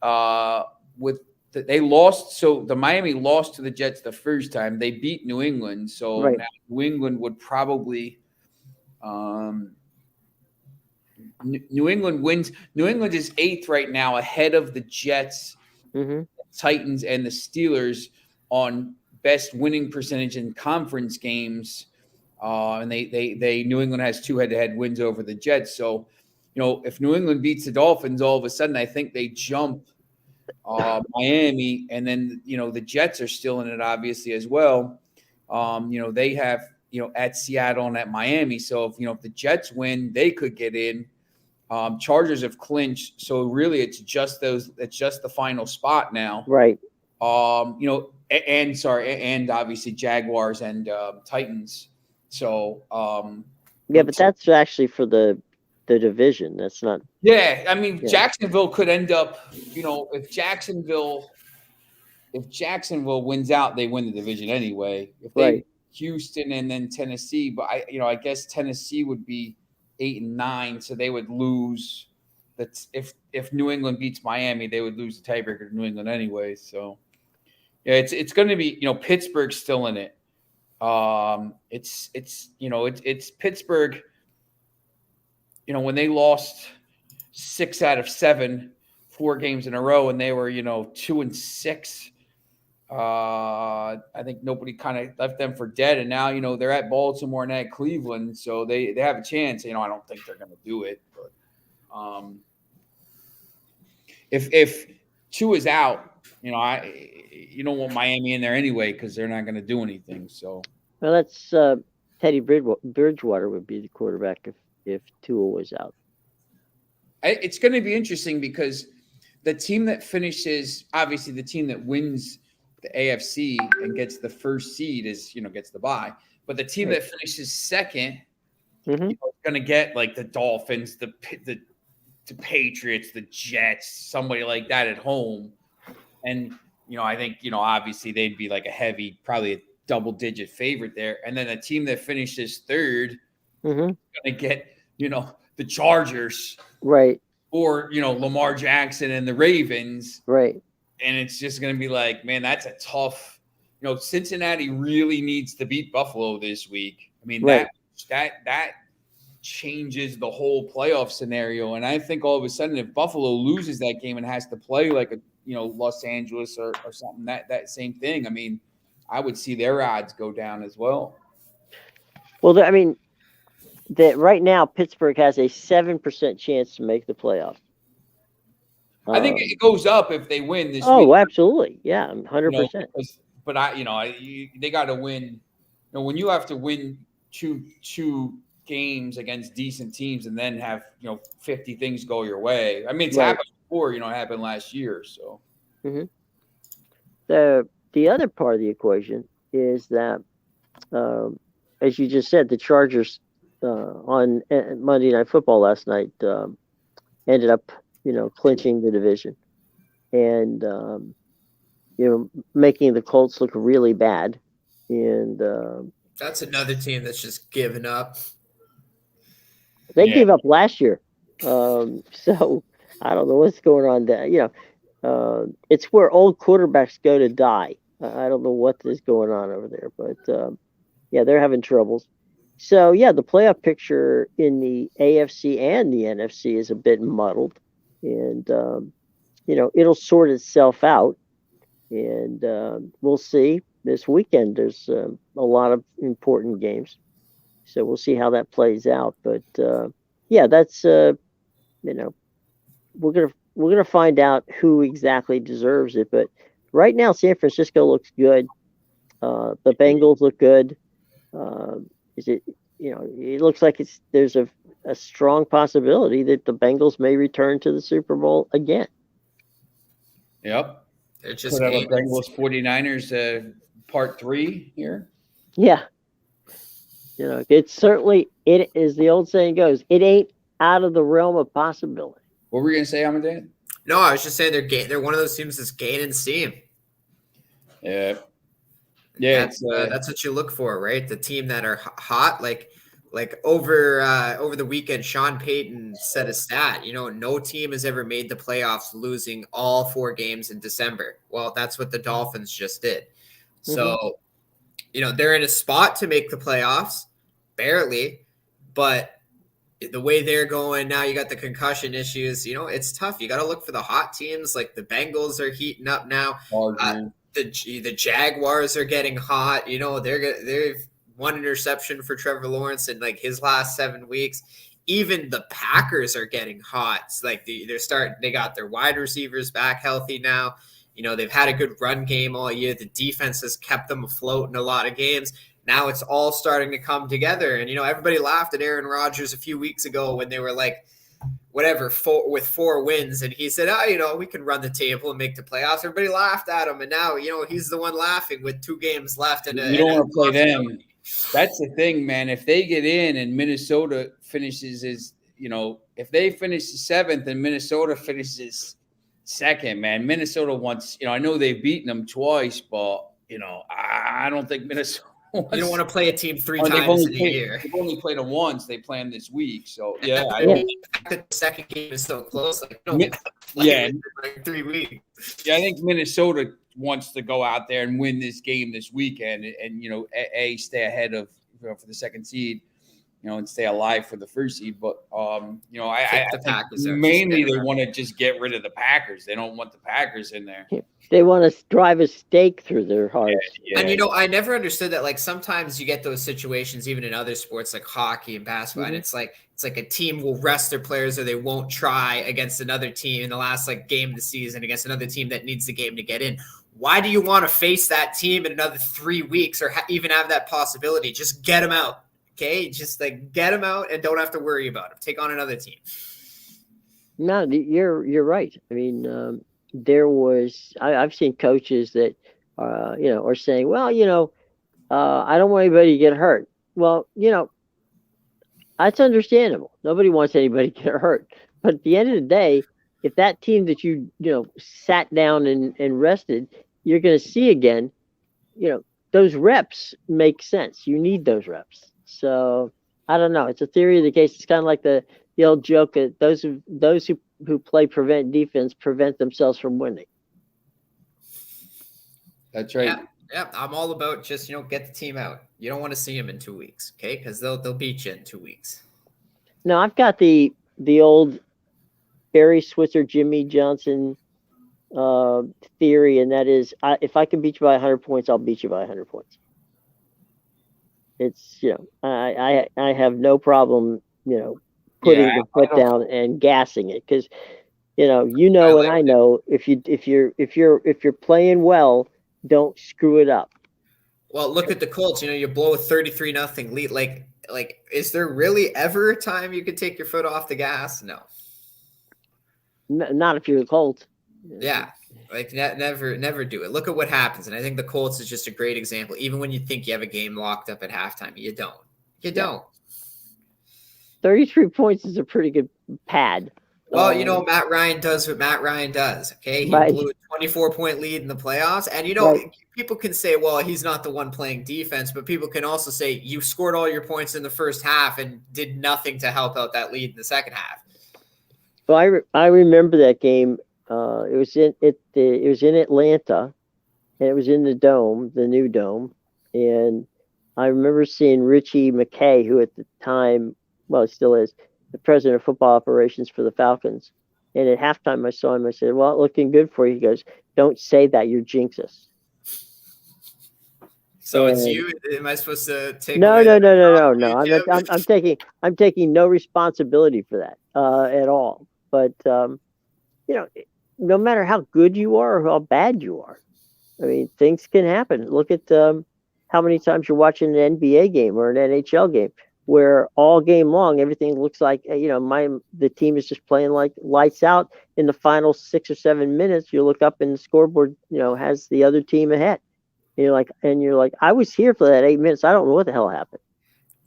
they lost. So the Miami lost to the Jets the first time. They beat New England. So now New England would probably. New England wins. New England is 8th right now, ahead of the Jets, Titans, and the Steelers on best winning percentage in conference games. And they New England has 2 head-to-head wins over the Jets. So, if New England beats the Dolphins, all of a sudden I think they jump Miami, and then the Jets are still in it obviously as well. They have at Seattle and at Miami. So if the Jets win, they could get in. Chargers have clinched, so really it's just the final spot now. Right. And obviously Jaguars and Titans. So but that's actually for the division. That's not. Yeah, I mean Jacksonville could end up. If Jacksonville wins out, they win the division anyway. If they Houston and then Tennessee, but I guess Tennessee would be 8 and 9, so they would lose. That's if New England beats Miami, they would lose the tiebreaker to New England anyway. So yeah, it's going to be Pittsburgh's still in it. It's Pittsburgh. When they lost 6 out of 7, 4 games in a row, and they were 2 and 6. I think nobody kind of left them for dead, and now they're at Baltimore and at Cleveland, so they have a chance. I don't think they're going to do it, but if 2 is out, you don't want Miami in there anyway because they're not going to do anything. So that's Teddy Bridgewater would be the quarterback if Tua was out. It's going to be interesting because the team that finishes, obviously the team that wins the AFC and gets the first seed is, gets the bye. But the team that finishes second is going to get like the Dolphins, the Patriots, the Jets, somebody like that at home. And, I think, obviously they'd be like probably a double-digit favorite there. And then the team that finishes third is going to get, the the Chargers, Right. or Lamar Jackson and the Ravens, Right. and it's just going to be like, man, that's a tough. Cincinnati really needs to beat Buffalo this week. I mean, Right. that changes the whole playoff scenario. And I think all of a sudden, if Buffalo loses that game and has to play like a Los Angeles or something, that same thing. I mean, I would see their odds go down as well. Well, I mean, that right now Pittsburgh has a 7% chance to make the playoffs. I think it goes up if they win this week. Oh, absolutely. Yeah, 100%. But they got to win. When you have to win two games against decent teams and then have 50 things go your way. I mean, it's happened before. It happened last year. So the other part of the equation is that, as you just said, the Chargers on Monday Night Football last night ended up clinching the division and making the Colts look really bad. And that's another team that's just given up. They gave up last year. So I don't know what's going on there. It's where old quarterbacks go to die. I don't know what is going on over there, but they're having troubles. So the playoff picture in the AFC and the NFC is a bit muddled, and it'll sort itself out, and we'll see. This weekend there's a lot of important games, so we'll see how that plays out. But that's we're gonna find out who exactly deserves it. But right now, San Francisco looks good. The Bengals look good. It looks like there's a strong possibility that the Bengals may return to the Super Bowl again. Yep. They're just Bengals 49ers part 3 here. Yeah. It's certainly, it as the old saying goes, it ain't out of the realm of possibility. What were you gonna say, Amadeus? No, I was just saying they're one of those teams that's gaining steam. Yeah. That's what you look for, right? The team that are hot, like over the weekend, Sean Payton said a stat. No team has ever made the playoffs losing all 4 games in December. Well, that's what the Dolphins just did. So, they're in a spot to make the playoffs, barely, but the way they're going now, you got the concussion issues. It's tough. You got to look for the hot teams. Like the Bengals are heating up now. The Jaguars are getting hot. They've one interception for Trevor Lawrence in like his last 7 weeks. Even the Packers are getting hot. It's like they got their wide receivers back healthy now. They've had a good run game all year. The defense has kept them afloat in a lot of games. Now it's all starting to come together. And, everybody laughed at Aaron Rodgers a few weeks ago when they were like, whatever, with 4 wins. And he said, we can run the table and make the playoffs. Everybody laughed at him. And now, he's the one laughing with 2 games left. You don't want to play them. That's the thing, man. If they get in and Minnesota finishes if they finish 7th and Minnesota finishes 2nd, man, Minnesota wants, I know they've beaten them twice, but, I don't think Minnesota wants. You don't want to play a team 3 times in a year. They've only played them once. They planned this week. So, The second game is so close. Like, like 3 weeks. Yeah, I think Minnesota wants to go out there and win this game this weekend and stay ahead of for the 2nd seed, and stay alive for the 1st seed. But I think mainly they want to just get rid of the Packers. They don't want the Packers in there. They want to drive a stake through their hearts. Yeah. And I never understood that. Like sometimes you get those situations even in other sports like hockey and basketball, and it's like a team will rest their players or they won't try against another team in the last game of the season against another team that needs the game to get in. Why do you want to face that team in another 3 weeks or even have that possibility? Just get them out. Okay, just get them out and don't have to worry about them. Take on another team. No, you're right. I mean, I've seen coaches that are saying, well, I don't want anybody to get hurt. Well, that's understandable. Nobody wants anybody to get hurt. But at the end of the day, if that team that you sat down and rested, you're going to see again, those reps make sense. You need those reps. So I don't know. It's a theory of the case. It's kind of like the old joke that those who play prevent defense prevent themselves from winning. That's right. Yeah, I'm all about just get the team out. You don't want to see them in 2 weeks, okay? Because they'll beat you in 2 weeks. No, I've got the old Barry Switzer, Jimmy Johnson theory, and that is, if I can beat you by 100 points, I'll beat you by 100 points. It's I have no problem putting the foot down and gassing it, because and I know if you're playing well, don't screw it up. Well, look at the Colts. You blow a 33-0 lead. Like, is there really ever a time you could take your foot off the gas? No. Not if you're the Colts. Yeah, never do it. Look at what happens, and I think the Colts is just a great example. Even when you think you have a game locked up at halftime, you don't. You don't. 33 points is a pretty good pad. Well, Matt Ryan does what Matt Ryan does. Okay, he blew a 24-point lead in the playoffs, and people can say, well, he's not the one playing defense, but people can also say you scored all your points in the first half and did nothing to help out that lead in the second half. Well, I remember that game. It was in Atlanta, and it was in the dome, the new dome, and I remember seeing Richie McKay, who at the time, well, it still is, the president of football operations for the Falcons. And at halftime, I saw him. I said, "Well, looking good for you." He goes, "Don't say that. You're jinx us." So it's you. Am I supposed to take? No. I'm taking no responsibility for that at all. But no matter how good you are or how bad you are, I mean, things can happen. Look at how many times you're watching an NBA game or an NHL game where all game long everything looks like the team is just playing like lights out. In the final 6 or 7 minutes, you look up and the scoreboard has the other team ahead. You're like, I was here for that 8 minutes. I don't know what the hell happened.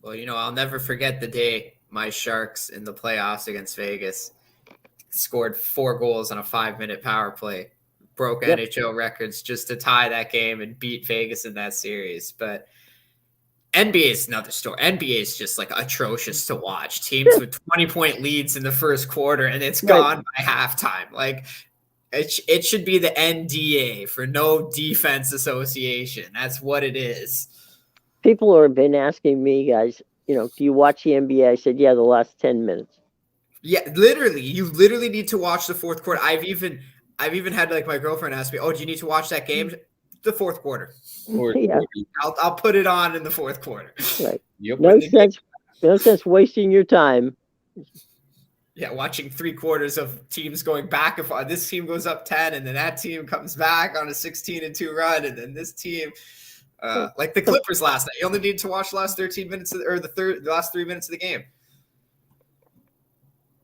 Well, I'll never forget the day my Sharks in the playoffs against Vegas scored 4 goals on a 5-minute power play, broke NHL records just to tie that game and beat Vegas in that series. But NBA is another story. NBA is just like atrocious to watch. Teams with 20-point leads in the first quarter and it's gone by halftime. Like, it should be the NDA, for no defense association. That's what it is. People have been asking me, guys, do you watch the NBA? I said, yeah, the last 10 minutes. Yeah, literally. You literally need to watch the fourth quarter. I've even had like my girlfriend ask me, "Oh, do you need to watch that game?" The fourth quarter. Yeah. I'll put it on in the fourth quarter. Right. Yep. No sense wasting your time. Yeah, watching 3 quarters of teams going back. If this team goes up 10, and then that team comes back on a 16-2 run, and then this team, like the Clippers last night, you only need to watch the last 13 minutes the last 3 minutes of the game.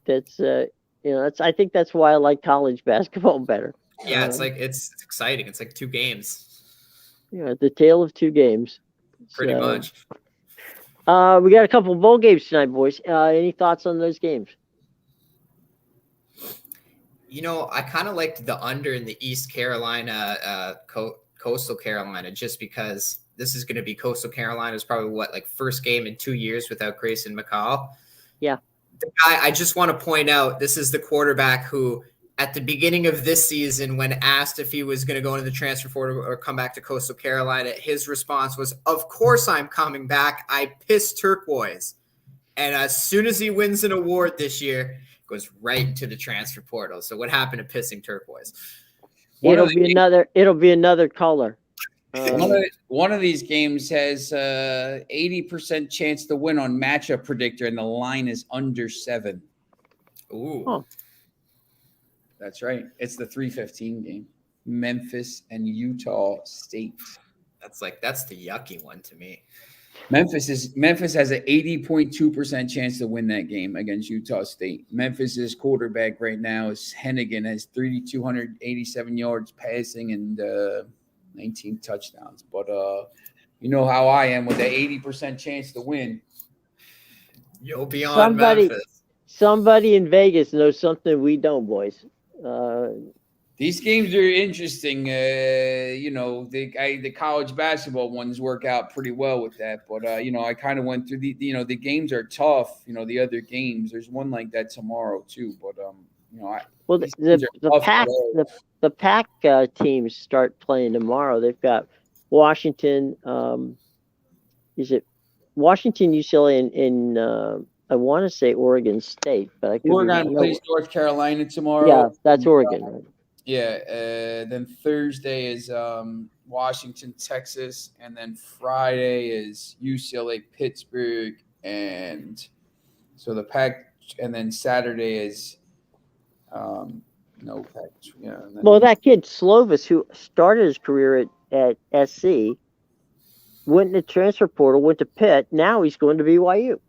That's I think that's why I like college basketball better. Yeah, it's exciting. It's like 2 games. Yeah, the tale of 2 games. Pretty much. We got a couple of bowl games tonight, boys. Any thoughts on those games? I kind of liked the under in the East Carolina, Coastal Carolina, just because this is going to be Coastal Carolina's probably first game in 2 years without Grayson McCall. Yeah. The guy, I just want to point out, this is the quarterback who, at the beginning of this season, when asked if he was going to go into the transfer portal or come back to Coastal Carolina, his response was, "Of course I'm coming back. I piss turquoise." And as soon as he wins an award this year, goes right into the transfer portal. So what happened to pissing turquoise? It'll be another color. One of these games has 80% chance to win on matchup predictor, and the line is under 7. Ooh. Huh. That's right. It's the 3:15 game. Memphis and Utah State. That's the yucky one to me. Memphis has an 80.2% chance to win that game against Utah State. Memphis's quarterback right now is Hennigan, has 3,287 yards passing and 19 touchdowns. But you know how I am with the 80% chance to win. You'll be on Memphis. Somebody in Vegas knows something we don't, boys. These games are interesting. The college basketball ones work out pretty well with that. But I kind of went through the games are tough. The other games. There's one like that tomorrow too. But these games are the tough pack today. the pack teams start playing tomorrow. They've got Washington. Is it Washington, UCLA, and I want to say Oregon State, but I could be Oregon wrong. plays North Carolina tomorrow. Yeah, that's Oregon. Right? Yeah. Then Thursday is Washington, Texas, and then Friday is UCLA, Pittsburgh, and so the pack. And then Saturday is no pack. Yeah. Well, that kid Slovis, who started his career at SC, went in the transfer portal, went to Pitt. Now he's going to BYU.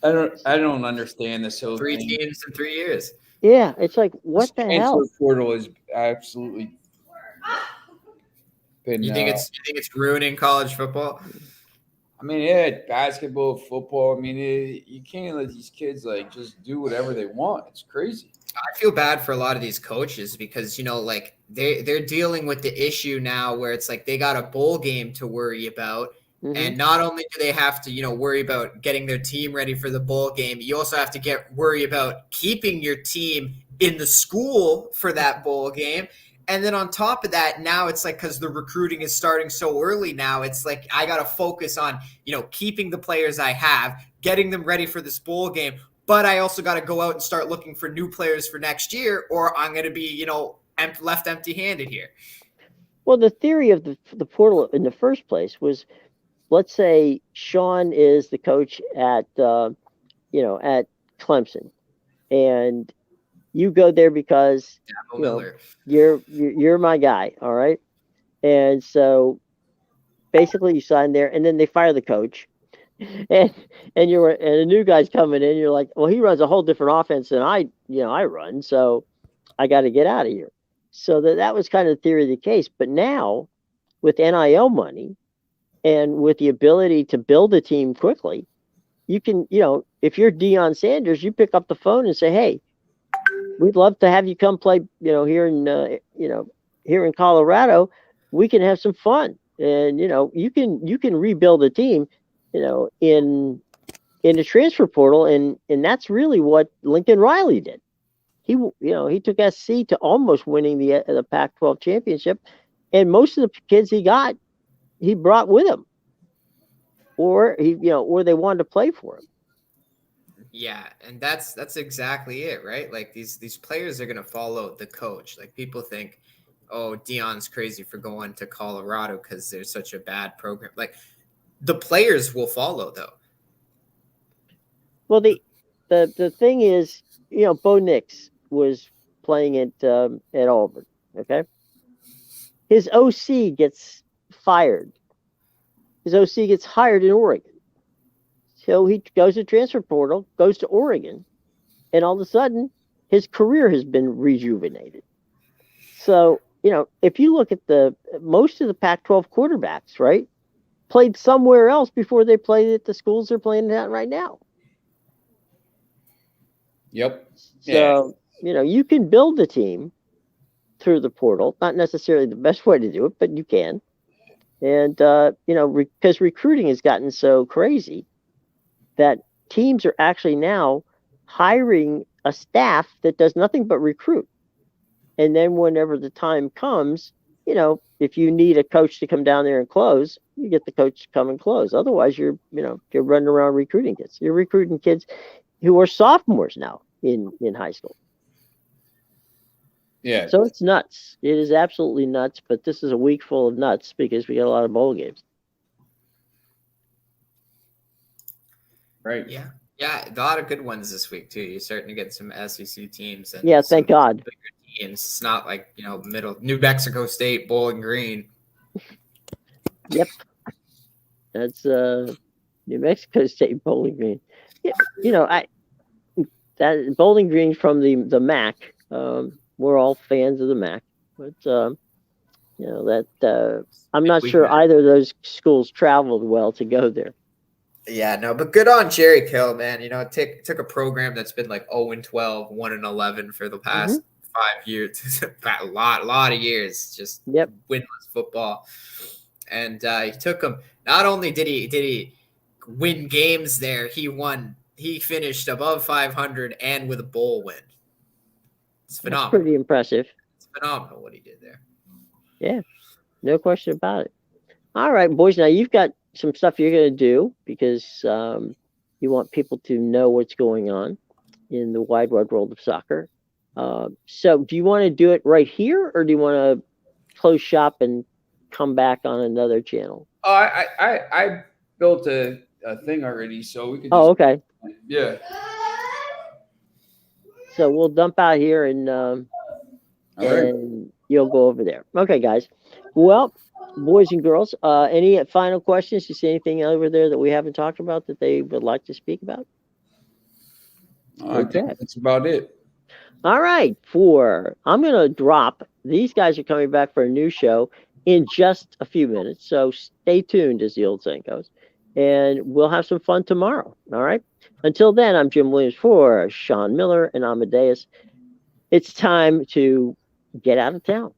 I don't understand this whole 3 thing. teams in 3 years. Yeah, it's like what the hell? Transfer portal is absolutely been. You think it's ruining college football? I mean, yeah, basketball, football. I mean, you can't let these kids just do whatever they want. It's crazy. I feel bad for a lot of these coaches because they're dealing with the issue now where it's like they got a bowl game to worry about. Mm-hmm. And not only do they have to, worry about getting their team ready for the bowl game, you also have to worry about keeping your team in the school for that bowl game. And then on top of that, now it's like because the recruiting is starting so early now, it's like I got to focus on, keeping the players I have, getting them ready for this bowl game. But I also got to go out and start looking for new players for next year, or I'm going to be, left empty-handed here. Well, the theory of the portal in the first place was, let's say Sean is the coach at at Clemson, and you go there because you're my guy, all right? And so basically you sign there, and then they fire the coach. And a new guy's coming in. You're like, well, he runs a whole different offense than I run, so I got to get out of here. So that was kind of the theory of the case. But now, with NIL money and with the ability to build a team quickly, you can, if you're Deion Sanders, you pick up the phone and say, hey, we'd love to have you come play, here in Colorado. We can have some fun, and you can rebuild a team. In the transfer portal, and that's really what Lincoln Riley did. He took SC to almost winning the Pac-12 championship, and most of the kids he brought with him, or or they wanted to play for him. Yeah, and that's exactly it, right? Like these players are going to follow the coach. Like people think, oh, Deion's crazy for going to Colorado because there's such a bad program. Like, the players will follow, though. Well, the thing is, Bo Nix was playing at Auburn. Okay, his OC gets fired. His OC gets hired in Oregon. So he goes to transfer portal, goes to Oregon, and all of a sudden his career has been rejuvenated. So if you look at most of the Pac-12 quarterbacks, right, played somewhere else before they played at the schools they're playing at right now. Yep. So, you can build a team through the portal. Not necessarily the best way to do it, but you can. And, because recruiting has gotten so crazy that teams are actually now hiring a staff that does nothing but recruit. And then whenever the time comes, if you need a coach to come down there and close, you get the coach to come and close. Otherwise, you're running around recruiting kids. You're recruiting kids who are sophomores now in high school. Yeah. So it's nuts. It is absolutely nuts. But this is a week full of nuts because we got a lot of bowl games. Right. Yeah. Yeah, a lot of good ones this week too. You're starting to get some SEC teams. And thank God. Bigger teams. It's not like middle New Mexico State, Bowling Green. Yep, that's New Mexico State, Bowling Green. Yeah, that Bowling Green from the MAC. We're all fans of the MAC, but I'm not sure either of those schools traveled well to go there. Yeah, no, but good on Jerry Kill, man. It took a program that's been like 0-12, 1-11 for the past 5 years, a lot of years, just Yep. winless football. And he took him. Not only did he win games there, he finished above 500 and with a bowl win. It's phenomenal. That's pretty impressive. It's phenomenal what he did there. Yeah, no question about it. All right, boys. Now you've got some stuff you're going to do because you want people to know what's going on in the wide world of soccer. So do you want to do it right here, or do you want to close shop and come back on another channel? I built a thing already, so we could. Oh, okay. Yeah. So we'll dump out here and you'll go over there. Okay, guys. Well, boys and girls, any final questions? You see anything over there that we haven't talked about that they would like to speak about? I think that's about it. All right. I'm going to drop. These guys are coming back for a new show in just a few minutes. So stay tuned, as the old saying goes. And we'll have some fun tomorrow. All right. Until then, I'm Jim Williams for Sean Miller and Amadeus. It's time to get out of town.